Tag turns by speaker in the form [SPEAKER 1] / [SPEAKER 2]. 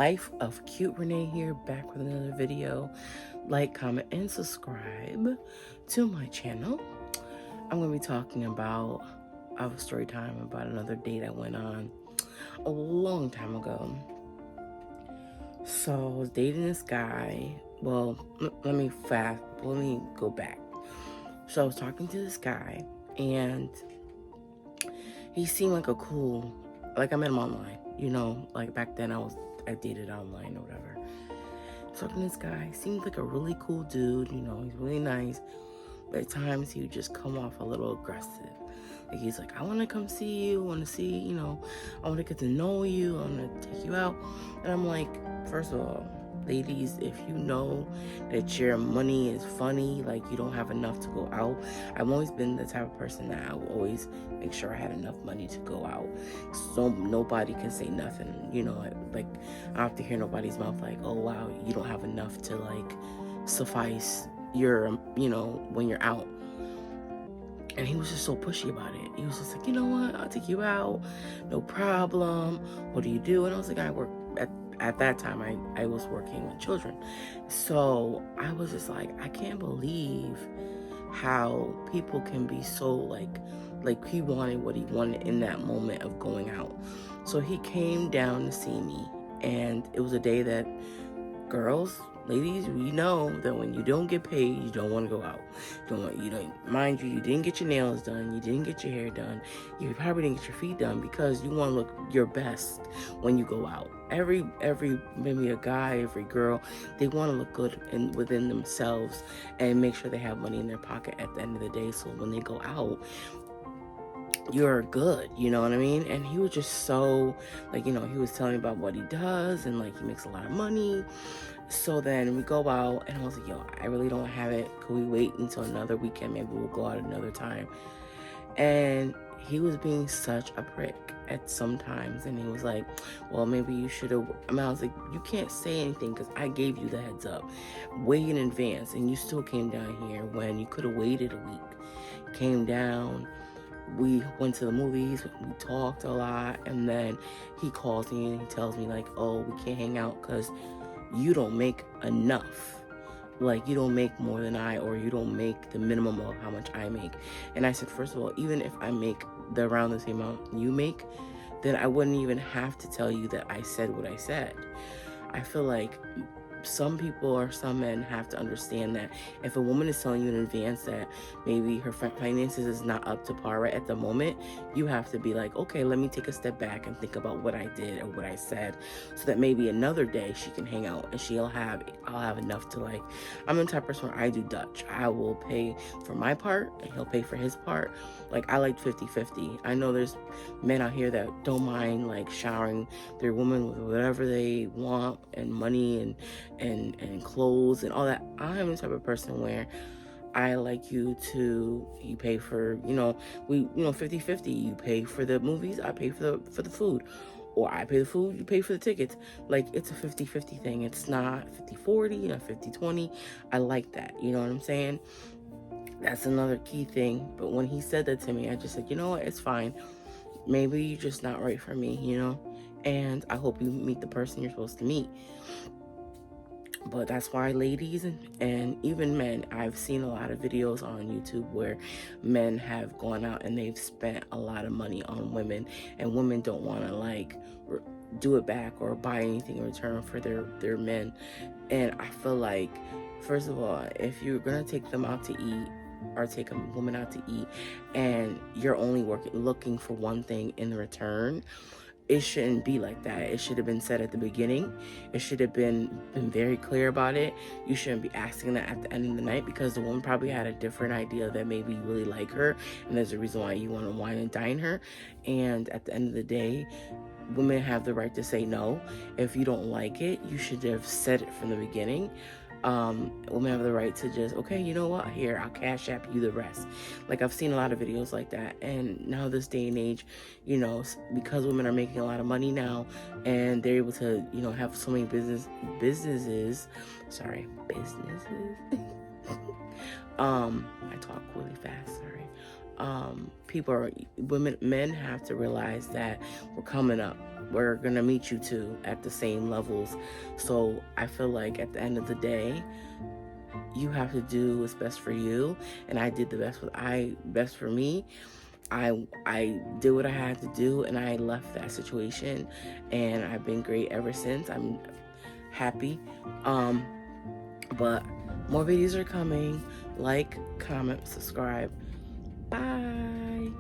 [SPEAKER 1] Life of Cute Renee here, back with another video. Like, comment, and subscribe to my channel. I'm going to be talking about, I have a story time about another date I went on a long time ago. So I was dating this guy. Well, let me go back. So I was talking to this guy, and he seemed like I met him online, like back then I dated online or whatever. Talking to this guy, seemed like a really cool dude, he's really nice, but at times he would just come off a little aggressive. Like he's like, I want to come see you, I want to see, I want to get to know you, I want to take you out. And I'm like, first of all, ladies, if you know that your money is funny, like you don't have enough to go out, I've always been the type of person that I will always make sure I had enough money to go out, so nobody can say nothing, like I don't have to hear nobody's mouth like, oh wow, you don't have enough to like suffice your, when you're out. And he was just so pushy about it. He was just like, you know what, I'll take you out, no problem. What do you do? And I was like, I work at that time I was working with children. So I was just like, I can't believe how people can be so like he wanted what he wanted in that moment of going out. So he came down to see me, and it was a day that ladies, we know that when you don't get paid, you don't want to go out. Mind you didn't get your nails done, you didn't get your hair done, you probably didn't get your feet done because you want to look your best when you go out. Every maybe a guy, every girl, they want to look good within themselves and make sure they have money in their pocket at the end of the day. So when they go out, you're good, you know what I mean? And he was just so, he was telling me about what he does, and he makes a lot of money. So then we go out, and I was like, yo, I really don't have it. Could we wait until another weekend? Maybe we'll go out another time. And he was being such a prick at some times, and he was like, well, maybe you should have. I was like, you can't say anything because I gave you the heads up way in advance, and you still came down here when you could have waited a week. Came down, we went to the movies, we talked a lot, and then he calls me and he tells me like, oh, we can't hang out because you don't make enough. Like, you don't make more than I, or you don't make the minimum of how much I make. And I said, first of all, even if I make around the same amount you make, then I wouldn't even have to tell you that I said what I said. I feel like some people or some men have to understand that if a woman is telling you in advance that maybe her finances is not up to par right at the moment, you have to be like, okay, let me take a step back and think about what I did or what I said, so that maybe another day she can hang out and I'll have enough to I'm the type of person where I do Dutch. I will pay for my part and he'll pay for his part. I like 50-50. I know there's men out here that don't mind showering their woman with whatever they want, and money and clothes and all that. I am the type of person where I like you pay for, 50-50. You pay for the movies, I pay for the food. Or I pay the food, you pay for the tickets. It's a 50-50 thing. It's not 50-40, not 50-20. I like that. You know what I'm saying? That's another key thing. But when he said that to me, I just said, you know what? It's fine. Maybe you're just not right for me, And I hope you meet the person you're supposed to meet. But that's why, ladies and even men, I've seen a lot of videos on YouTube where men have gone out and they've spent a lot of money on women, and women don't want to do it back or buy anything in return for their men. And I feel like, first of all, if you're gonna take them out to eat or take a woman out to eat and you're only looking for one thing in return, it shouldn't be like that. It should have been said at the beginning. It should have been very clear about it. You shouldn't be asking that at the end of the night, because the woman probably had a different idea that maybe you really like her, and there's a reason why you want to wine and dine her. And at the end of the day, women have the right to say no. If you don't like it, you should have said it from the beginning. Women have the right to just, okay, you know what, here, I'll cash app you the rest. I've seen a lot of videos like that. And now, this day and age, because women are making a lot of money now, and they're able to, have so many businesses. I talk really fast, sorry. Men have to realize that we're coming up. we're gonna meet you two at the same levels. So I feel like at the end of the day, you have to do what's best for you, and I did the best for me. I did what I had to do, and I left that situation, and I've been great ever since. I'm happy. But more videos are coming. Like, comment, subscribe. Bye.